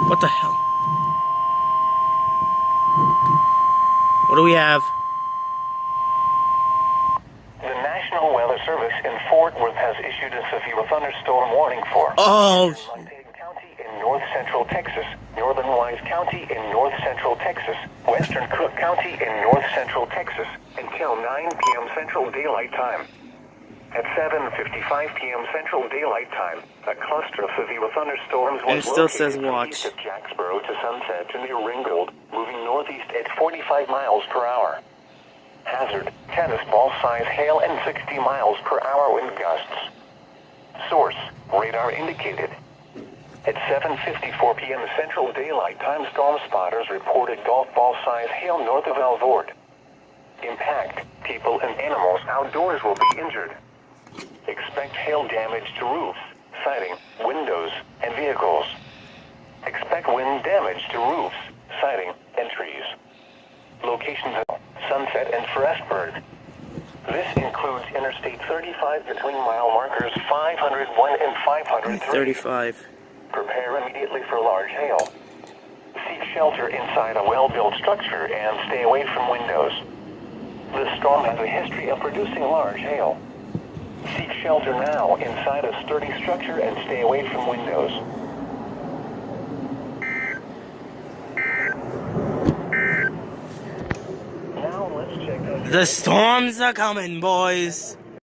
What the hell? What do we have? The National Weather Service in Fort Worth has issued a severe thunderstorm warning for Oh, Montana County in north central Texas, northern Wise County in north central Texas, western Cook County in north central Texas until 9 p.m. Central Daylight Time. At 7:55 p.m. Central Daylight Time, a cluster of severe thunderstorms was and it still located says from watch. east of Jacksboro to Sunset to near Ringgold, moving northeast at 45 miles per hour. Hazard, tennis ball size hail and 60 miles per hour wind gusts. Source, radar indicated. At 7:54 p.m. Central Daylight Time, storm spotters reported golf ball size hail north of Alvord. Impact, people and animals outdoors will be injured. Expect hail damage to roofs, siding, windows, and vehicles. Expect wind damage to roofs, siding, and trees. Locations of Sunset and Frostburg. This includes Interstate 35 between mile markers 501 and 503. 35. Prepare immediately for large hail. Seek shelter inside a well-built structure and stay away from windows. This storm has a history of producing large hail. Seek shelter now inside a sturdy structure and stay away from windows. The storms are coming, boys.